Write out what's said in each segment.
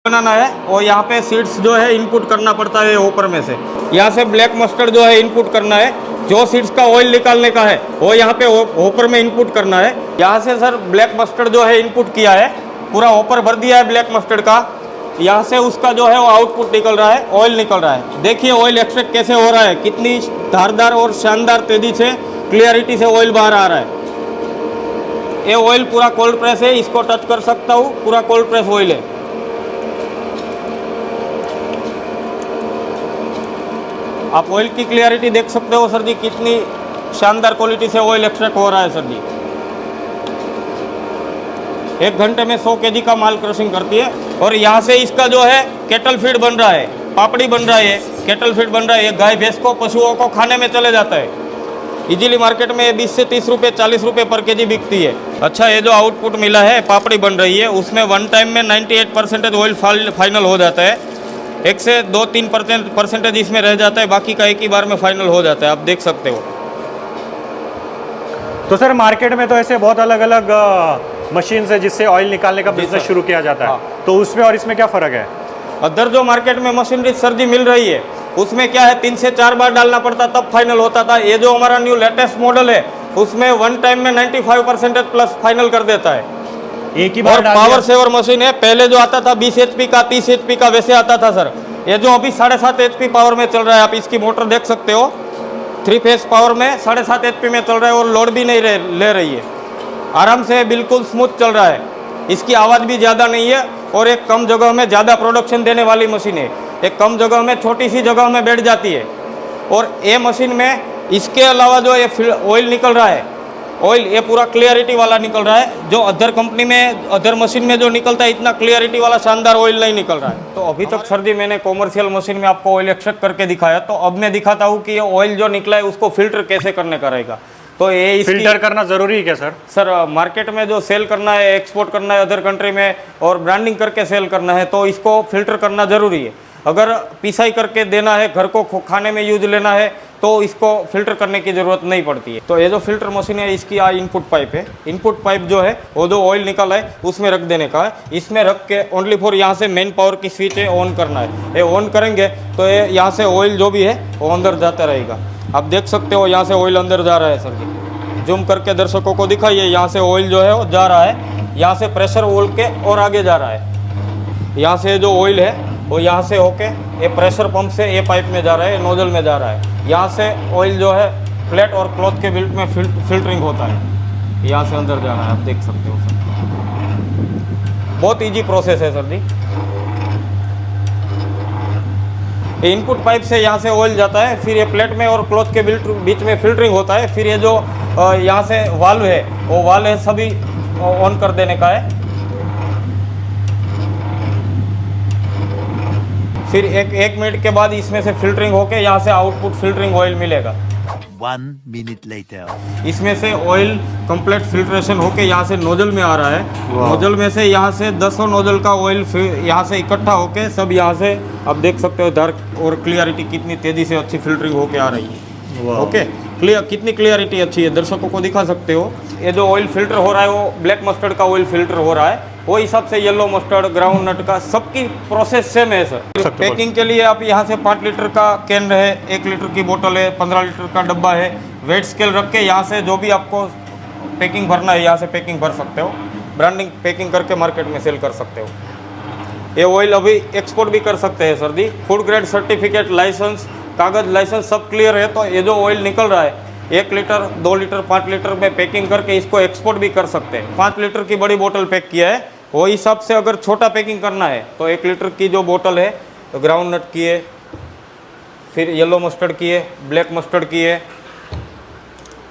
बनाना है और यहाँ पे सीड्स जो है इनपुट करना पड़ता है ऊपर में से। यहाँ से ब्लैक मस्टर्ड जो है इनपुट करना है, जो सीड्स का ऑयल निकालने का है वो यहाँ पे ऊपर में इनपुट करना है। यहाँ से सर ब्लैक मस्टर्ड जो है इनपुट किया है, पूरा ऊपर भर दिया है ब्लैक मस्टर्ड का। यहाँ से उसका जो है वो आउटपुट निकल रहा है, ऑयल निकल रहा है। देखिए ऑयल एक्सट्रैक्ट कैसे हो रहा है, कितनी धारदार और शानदार तेजी से क्लियरिटी से ऑयल बाहर आ रहा है। ये ऑयल पूरा कोल्ड प्रेस है, इसको टच कर सकता हूँ, पूरा कोल्ड प्रेस ऑयल है। आप ऑयल की क्लियरिटी देख सकते हो सर जी, कितनी शानदार क्वालिटी से ऑयल एक्सट्रैक्ट हो रहा है सर जी। 1 घंटे में 100 kg का माल क्रशिंग करती है। और यहाँ से इसका जो है केटल फीड बन रहा है, पापड़ी बन रहा है, केटल फीड बन रहा है। ये गाय भैंस को, पशुओं को खाने में चले जाता है। इजीली मार्केट में 20 से 30 रुपये 40 रुपये पर केजी बिकती है। अच्छा, ये जो आउटपुट मिला है, पापड़ी बन रही है, उसमें वन टाइम में 98% ऑयल फाइनल हो जाता है। 1 से 2-3 परसेंटेज इसमें रह जाता है, बाकी का एक ही बार में फाइनल हो जाता है। आप देख सकते हो। तो सर मार्केट में तो ऐसे बहुत अलग अलग मशीन है जिससे ऑयल निकालने का बिजनेस शुरू किया जाता है। हाँ। तो उसमें और इसमें क्या फ़र्क है? अदर जो मार्केट में मशीनरी सर जी मिल रही है, उसमें क्या है 3 से 4 बार डालना पड़ता तब फाइनल होता था। ये जो हमारा न्यू लेटेस्ट मॉडल है, उसमें वन टाइम में 95% प्लस फाइनल कर देता है। एक ही बार पावर सेवर मशीन है। पहले जो आता था 20 HP का, 30 HP का, वैसे आता था सर। ये जो अभी 7.5 HP पावर में चल रहा है, आप इसकी मोटर देख सकते हो, 3 फेज पावर में 7.5 HP में चल रहा है और लोड भी नहीं ले रही है। आराम से बिल्कुल स्मूथ चल रहा है। इसकी आवाज़ भी ज़्यादा नहीं है और एक कम जगह में ज़्यादा प्रोडक्शन देने वाली मशीन है। एक कम जगह में छोटी सी जगह में बैठ जाती है। और ये मशीन में इसके अलावा जो ये ऑयल निकल रहा है, ऑयल ये पूरा क्लियरिटी वाला निकल रहा है। जो अदर कंपनी में, अदर मशीन में जो निकलता है, इतना क्लियरिटी वाला शानदार ऑयल नहीं निकल रहा है। तो अभी तक सर जी मैंने कॉमर्शियल मशीन में आपको ऑयल एक्सट्रैक्ट करके दिखाया, तो अब मैं दिखाता हूँ कि ये ऑयल जो निकला है उसको फिल्टर कैसे करने का रहेगा। तो ये फिल्टर करना जरूरी है क्या सर? सर मार्केट में जो सेल करना है, एक्सपोर्ट करना है अदर कंट्री में और ब्रांडिंग करके सेल करना है, तो इसको फिल्टर करना ज़रूरी है। अगर पिसाई करके देना है, घर को खाने में यूज लेना है, तो इसको फिल्टर करने की ज़रूरत नहीं पड़ती है। तो ये जो फिल्टर मशीन है, इसकी इनपुट पाइप है। इनपुट पाइप जो है वो जो ऑयल निकला है उसमें रख देने का है। इसमें रख के ओनली फॉर यहाँ से मेन पावर की स्विच है, ऑन करना है। ये ऑन करेंगे तो ये यहाँ से ऑयल जो भी है वो अंदर जाता रहेगा। आप देख सकते हो यहाँ से ऑयल अंदर जा रहा है सर जी। जूम करके दर्शकों को दिखाइए, यहाँ से ऑयल जो है वो जा रहा है। यहाँ से प्रेशर वोल के और आगे जा रहा है। यहाँ से जो ऑयल है वो यहाँ से होके ये प्रेशर पंप से ये पाइप में जा रहा है, नोजल में जा रहा है। यहाँ से ऑयल जो है प्लेट और क्लॉथ के बिल्ट में फिल्टरिंग होता है, यहाँ से अंदर जा रहा है। आप देख सकते हो सर, बहुत इजी प्रोसेस है सर जी। इनपुट पाइप से यहाँ से ऑयल जाता है, फिर ये प्लेट में और क्लॉथ के बीच में फिल्टरिंग होता है। फिर ये जो यहाँ से वाल्व है, वो वाल्व है सभी ऑन कर देने का है। फिर एक मिनट के बाद इसमें से फिल्टरिंग होके यहाँ से आउटपुट फिल्टरिंग ऑयल मिलेगा। 1 minute later. इसमें से ऑयल कंप्लीट फिल्ट्रेशन होके यहाँ से नोजल में आ रहा है। नोजल में से यहाँ से 10 नोजल का ऑयल यहाँ से इकट्ठा होके सब यहाँ से आप देख सकते हो डार्क और क्लियरिटी कितनी तेज़ी से अच्छी फिल्टरिंग होके आ रही है। ओके, क्लियर, कितनी क्लियरिटी अच्छी है, दर्शकों को दिखा सकते हो। ये जो ऑयल फिल्टर हो रहा है वो ब्लैक मस्टर्ड का ऑयल फिल्टर हो रहा है, वो हिसाब से येलो मस्टर्ड, ग्राउंड नट का सबकी प्रोसेस सेम है सर। पैकिंग के लिए आप यहाँ से 5 लीटर का कैन है, 1 लीटर की बोतल है, 15 लीटर का डब्बा है। वेट स्केल रख के यहाँ से जो भी आपको पैकिंग भरना है यहाँ से पैकिंग भर सकते हो। ब्रांडिंग पैकिंग करके मार्केट में सेल कर सकते हो। ये ऑयल अभी एक्सपोर्ट भी कर सकते हैं सर जी। फूड ग्रेड सर्टिफिकेट, लाइसेंस, कागज लाइसेंस सब क्लियर है। तो ये जो ऑयल निकल रहा है 1 लीटर, 2 लीटर, 5 लीटर में पैकिंग करके इसको एक्सपोर्ट भी कर सकते हैं। 5 लीटर की बड़ी बोतल पैक किया है, वो हिसाब से अगर छोटा पैकिंग करना है तो 1 लीटर की जो बोतल है तो ग्राउंड नट की है, फिर येलो मस्टर्ड की है, ब्लैक मस्टर्ड की है,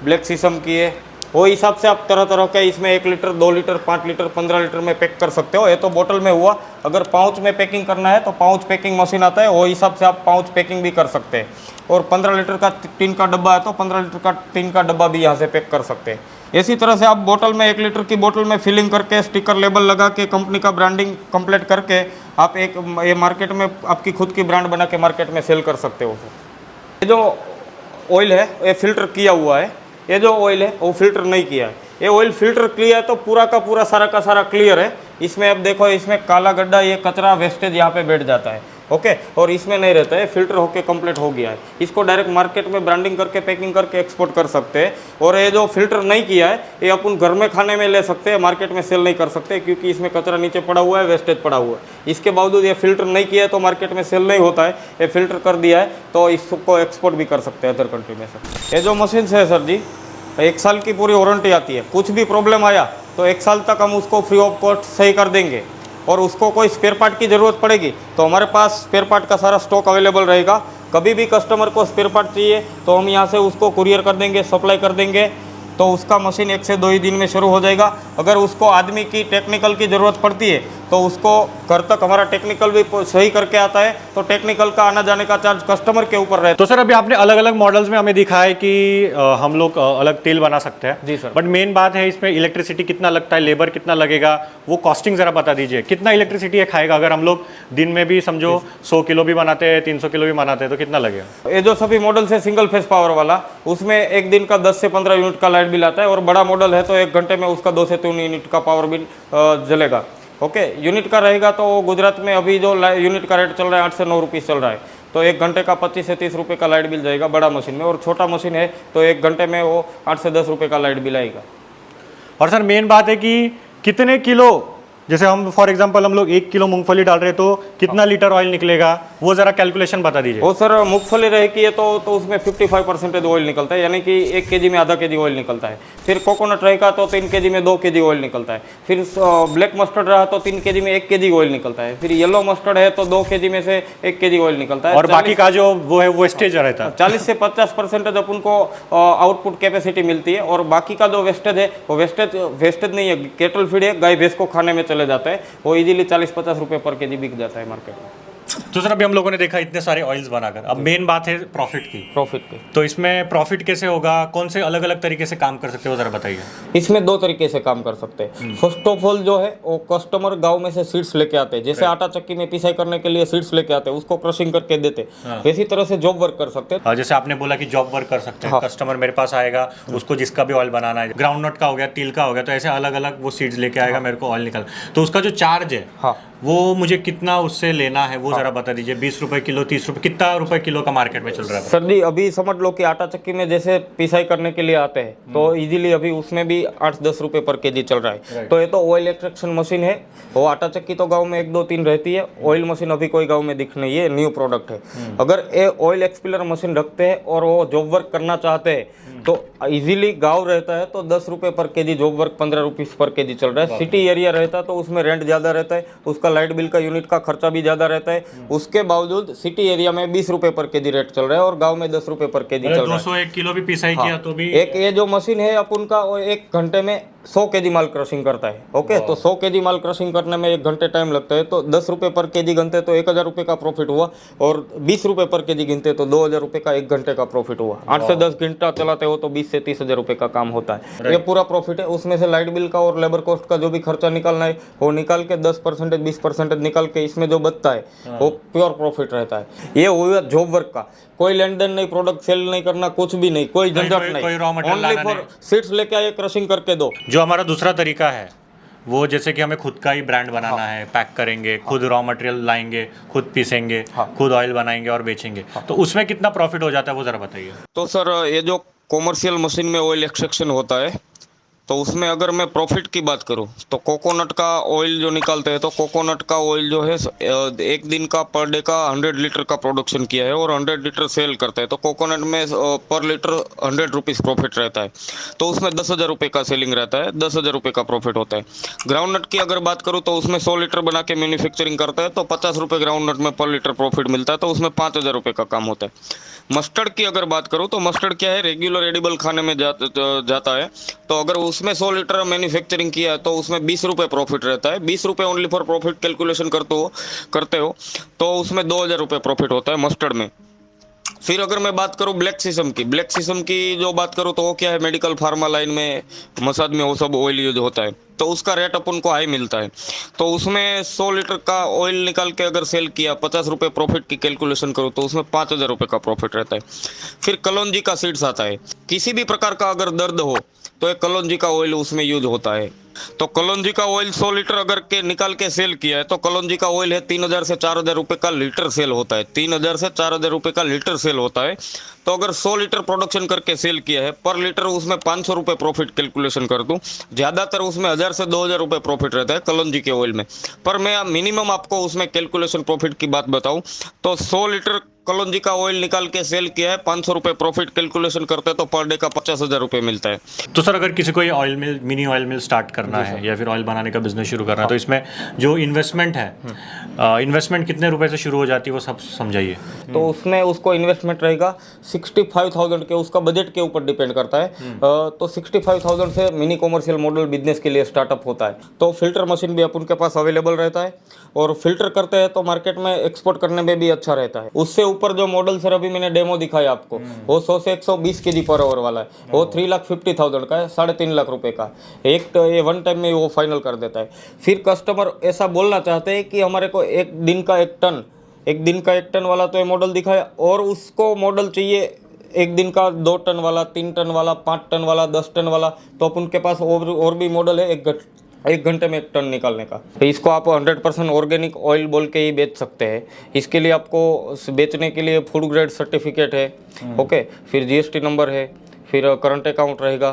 ब्लैक सीसम की है, वो हिसाब से आप तरह तरह के इसमें 1 लीटर, 2 लीटर, 5 लीटर, 15 लीटर में पैक कर सकते हो। ये तो बोतल में हुआ। अगर पाउच में पैकिंग करना है तो पाउच पैकिंग मशीन आता है, वो हिसाब से आप पाउच पैकिंग भी कर सकते हैं। और 15 लीटर का टीन का डब्बा है तो 15 लीटर का टीन का डब्बा भी यहाँ से पैक कर सकते हैं। इसी तरह से आप बोतल में 1 लीटर की बोतल में फिलिंग करके स्टिकर लेबल लगा के कंपनी का ब्रांडिंग कंप्लीट करके आप ये मार्केट में आपकी खुद की ब्रांड बना के मार्केट में सेल कर सकते हो। ये जो ऑयल है ये फिल्टर किया हुआ है, ये जो ऑयल है वो फिल्टर नहीं किया है। ये ऑयल फिल्टर किया है तो पूरा का पूरा सारा का सारा क्लियर है। इसमें अब देखो, इसमें काला गड्ढा, ये कचरा वेस्टेज यहाँ पे बैठ जाता है, ओके। और इसमें नहीं रहता है, फिल्टर होके कंप्लीट हो गया है। इसको डायरेक्ट मार्केट में ब्रांडिंग करके पैकिंग करके एक्सपोर्ट कर सकते हैं। और ये जो फिल्टर नहीं किया है, ये अपन घर में खाने में ले सकते हैं, मार्केट में सेल नहीं कर सकते, क्योंकि इसमें कचरा नीचे पड़ा हुआ है, वेस्टेज पड़ा हुआ है। इसके बावजूद ये फिल्टर नहीं किया है तो मार्केट में सेल नहीं होता है। ये फिल्टर कर दिया है तो इसको एक्सपोर्ट भी कर सकते हैं अदर कंट्री में सर। ये जो मशीन है सर जी, 1 साल की पूरी वारंटी आती है। कुछ भी प्रॉब्लम आया तो 1 साल तक हम उसको फ्री ऑफ कॉस्ट सही कर देंगे। और उसको कोई स्पेयर पार्ट की ज़रूरत पड़ेगी तो हमारे पास स्पेयर पार्ट का सारा स्टॉक अवेलेबल रहेगा। कभी भी कस्टमर को स्पेयर पार्ट चाहिए तो हम यहाँ से उसको कुरियर कर देंगे, सप्लाई कर देंगे, तो उसका मशीन 1 से 2 ही दिन में शुरू हो जाएगा। अगर उसको आदमी की टेक्निकल की ज़रूरत पड़ती है तो उसको घर तक हमारा टेक्निकल भी सही करके आता है, तो टेक्निकल का आना जाने का चार्ज कस्टमर के ऊपर रहता है। तो सर अभी आपने अलग अलग मॉडल्स में हमें दिखा है कि हम लोग अलग तेल बना सकते हैं। जी सर। बट मेन बात है इसमें इलेक्ट्रिसिटी कितना लगता है, लेबर कितना लगेगा, वो कॉस्टिंग जरा बता दीजिए। कितना इलेक्ट्रिसिटी ये खाएगा? अगर हम लोग दिन में भी समझो 100 किलो भी बनाते हैं, 300 किलो भी बनाते हैं, तो कितना लगेगा? ये जो सभी मॉडल्स है सिंगल फेस पावर वाला, उसमें एक दिन का 10 से 15 यूनिट का लाइट बिल आता है। और बड़ा मॉडल है तो 1 घंटे में उसका 2 से 3 यूनिट का पावर बिल जलेगा, ओके। यूनिट का रहेगा तो गुजरात में अभी जो यूनिट का रेट चल रहा है 8 से 9 रुपीज़ चल रहा है, तो 1 घंटे का 25 से 30 रुपये का लाइट बिल जाएगा बड़ा मशीन में। और छोटा मशीन है तो 1 घंटे में वो 8 से 10 रुपये का लाइट बिल आएगा। और सर मेन बात है कि कितने किलो, जैसे हम फॉर एग्जांपल हम लोग 1 किलो मूंगफली डाल रहे हैं तो कितना लीटर ऑयल निकलेगा, वो जरा कैलकुलेशन बता दीजिए। वो सर मूंगफली रहेगी है तो उसमें 55% ऑयल निकलता है, यानी कि 1 केजी में आधा केजी ऑयल निकलता है। फिर कोकोनट रहेगा तो 3 केजी में 2 केजी ऑयल निकलता है। फिर ब्लैक मस्टर्ड रहा तो 3 केजी में 1 केजी ऑयल निकलता है। फिर येलो मस्टर्ड है तो 2 केजी में से 1 केजी ऑयल निकलता है। और बाकी का जो वो है वो वेस्टेज रहता है। 40 से 50% अपन को आउटपुट कैपेसिटी मिलती है। और बाकी का जो वेस्टेज है वो वेस्टेज नहीं है, केटल फीड है, गाय भैंस को खाने में चले जाता है, वो इजीली 40-50 रुपए पर केजी बिक जाता है मार्केट में। तो सर अभी हम लोगों ने देखा इतने सारे ऑयल्स बनाकर, अब मेन बात है प्रॉफिट की। प्रॉफिट की, तो इसमें प्रॉफिट कैसे होगा, कौन से अलग अलग तरीके से काम कर सकते हो जरा बताइए। इसमें 2 तरीके से काम कर सकते हैं। फर्स्ट ऑफ ऑल जो है वो कस्टमर गांव में से सीड्स लेके आते हैं, जैसे आटा चक्की में पिसाई करने के लिए सीड्स लेके आते हैं, उसको क्रशिंग करके देते हैं, वैसी तरह से जॉब वर्क कर सकते हैं। जैसे आपने बोला कि जॉब वर्क कर सकते हैं, कस्टमर मेरे पास आएगा, उसको जिसका भी ऑयल बनाना है, ग्राउंड नट का हो गया, तिल का हो गया, तो ऐसे अलग अलग वो सीड्स लेके आएगा, मेरे को ऑयल निकाल, तो उसका जो चार्ज है वो मुझे कितना उससे लेना है वो जरा बता दीजिए। 20 रुपए किलो, 30 रुपए, कितना रुपए किलो का मार्केट में चल रहा है? सर जी अभी समझ लो कि आटा चक्की में जैसे पिसाई करने के लिए आते हैं तो इजीली अभी उसमें भी 8-10 रुपए पर केजी चल रहा है। तो ये तो ऑयल एक्सट्रैक्शन मशीन है। वो आटा चक्की तो गांव में 1-2-3 रहती है, ऑयल मशीन अभी कोई गांव में दिख नहीं है, न्यू प्रोडक्ट है। अगर ये ऑयल एक्सपिलर मशीन रखते हैं और वो जॉब वर्क करना चाहते हैं तो इजीली गांव रहता है तो 10 रुपए पर केजी जॉब वर्क 15 रुपीज़ पर केजी चल रहा है। सिटी एरिया रहता है तो उसमें रेंट ज़्यादा रहता है, उसका लाइट बिल का यूनिट का खर्चा भी ज़्यादा रहता है। उसके बावजूद सिटी एरिया में 20 रुपए पर केजी रेट चल रहा है और गांव में 10 रुपए पर केजी चल रहा है। 201 किलो भी पिसाई किया तो भी एक ये जो मशीन है अपन का, वो 1 घंटे में 100 केजी माल क्रशिंग करता है, ओके। तो 100 केजी माल क्रशिंग करने में 1 घंटे टाइम लगता है, तो 10 रुपए पर केजी गिनते तो 1000 रुपये का प्रॉफिट हुआ, और 20 रुपए पर केजी गिनते तो 2000 रुपये का 1 घंटे का प्रॉफिट हुआ। 8 से 10 घंटा चलाते हो तो 20 से 30 हजार रुपये का काम होता है। ये पूरा प्रॉफिट है। उसमें से लाइट बिल का और लेबर कॉस्ट का जो भी खर्चा निकालना है वो निकाल के 10% 20% निकाल के इसमें जो बचता है वो प्योर प्रॉफिट रहता है। ये हुआ जॉब वर्क का, कोई लेन देन नहीं, प्रोडक्ट सेल नहीं करना, कुछ भी नहीं, कोई झंझट नहीं, ओनली फॉर सीड्स लेके आए, क्रशिंग करके दो। जो हमारा दूसरा तरीका है वो जैसे कि हमें खुद का ही ब्रांड बनाना है, पैक करेंगे, खुद रॉ मटेरियल लाएंगे, खुद पीसेंगे, खुद ऑयल बनाएंगे और बेचेंगे, तो उसमें कितना प्रॉफिट हो जाता है वो जरा बताइए। तो सर ये जो कॉमर्शियल मशीन में ऑयल एक्सट्रैक्शन होता है तो उसमें अगर मैं प्रॉफिट की बात करूं तो कोकोनट का ऑयल जो निकालते हैं तो कोकोनट का ऑयल जो है 1 दिन का पर डे का 100 लीटर का प्रोडक्शन किया है और 100 लीटर सेल करते हैं, तो कोकोनट में पर लीटर 100 रुपीज़ प्रॉफिट रहता है, तो उसमें 10,000 रुपये का सेलिंग रहता है, 10,000 रुपये का प्रॉफिट होता है। ग्राउंड नट की अगर बात करूँ तो उसमें 100 लीटर बना के मैन्युफैक्चरिंग करता है तो 50 रुपये ग्राउंड नट में पर लीटर प्रॉफिट मिलता है, तो उसमें 5,000 रुपये का काम होता है। मस्टर्ड की अगर बात करूँ तो मस्टर्ड क्या है, रेगुलर एडिबल खाने में जाता है, तो अगर उसमें 100 लीटर मैन्युफैक्चरिंग किया है तो उसमें 20 रुपये प्रॉफिट रहता है। 20 रुपये ओनली फॉर प्रॉफिट कैलकुलेशन करते हो तो उसमें 2,000 रुपये प्रॉफिट होता है मस्टर्ड में। फिर अगर मैं बात करूं ब्लैक सीसम की जो बात करूं तो वो क्या है, मेडिकल फार्मा लाइन में, मसाज में वो सब ऑयल यूज होता है, तो उसका रेट अपन को हाई मिलता है, तो उसमें 100 लीटर का ऑयल निकाल के अगर सेल किया 50 रुपये प्रॉफिट की कैलकुलेशन करो तो उसमें 5,000 रुपये का प्रॉफिट रहता है। फिर कलौंजी का सीड्स आता है, किसी भी प्रकार का अगर दर्द हो तो एक कलौंजी का ऑयल उसमें यूज होता है। तो कलौंजी का ऑयल 100 लीटर अगर के निकाल के सेल किया है तो कलौंजी का ऑयल है 3000 से 4000 रुपए का लीटर सेल होता है। 3000 से 4000 रुपए का लीटर सेल होता है। तो अगर 100 लीटर प्रोडक्शन करके सेल किया है, पर लीटर उसमें 500 रुपए प्रॉफिट कैलकुलेशन कर दूं, ज़्यादातर उसमें 1000 से 2000 रुपए प्रॉफिट रहता है कलौंजी के ऑयल में। पर मैं मिनिमम आपको उसमें कैलकुलेशन प्रॉफिट की बात बताऊं तो 100 लीटर कलौंजी का ऑयल निकाल के सेल किया है, 500 रुपए प्रॉफिट कैलकुलेशन करते हैं तो पर डे का 50,000 रुपए मिलता है। तो सर अगर किसी को ये ऑयल मिल, मिनी ऑयल मिल स्टार्ट करना है या फिर ऑयल बनाने का बिजनेस शुरू करना है, तो इसमें जो इन्वेस्टमेंट है, इन्वेस्टमेंट कितने रुपए से शुरू हो जाती है वो सब समझाइए। तो उसमें उसको इन्वेस्टमेंट रहेगा 65,000 के, उसका बजट के ऊपर डिपेंड करता है। तो 65,000 से मिनी कॉमर्शियल मॉडल बिजनेस के लिए स्टार्टअप होता है। तो फिल्टर मशीन भी अपन के पास अवेलेबल रहता है और फिल्टर करते हैं तो मार्केट में एक्सपोर्ट करने में भी अच्छा रहता है। उससे ऊपर जो मॉडल सर अभी मैंने डेमो दिखाया आपको, वो 100 से 120 kg पर आवर वाला है, वो 3,50,000 का है, 3.5 लाख रुपए का। एक तो ये वन टाइम में वो फाइनल कर देता है। फिर कस्टमर ऐसा बोलना चाहते हैं कि हमारे को एक दिन का एक टन वाला तो ये मॉडल दिखाया, और उसको मॉडल चाहिए एक दिन का 2 टन वाला, 3 टन वाला, 5 टन वाला, 10 टन वाला, तो अपन के पास और भी मॉडल है एक घंटे में 1 टन निकालने का। तो इसको आप 100% ऑर्गेनिक ऑयल बोल के ही बेच सकते हैं। इसके लिए आपको बेचने के लिए फूड ग्रेड सर्टिफिकेट है, ओके, फिर GST नंबर है, फिर करंट अकाउंट रहेगा,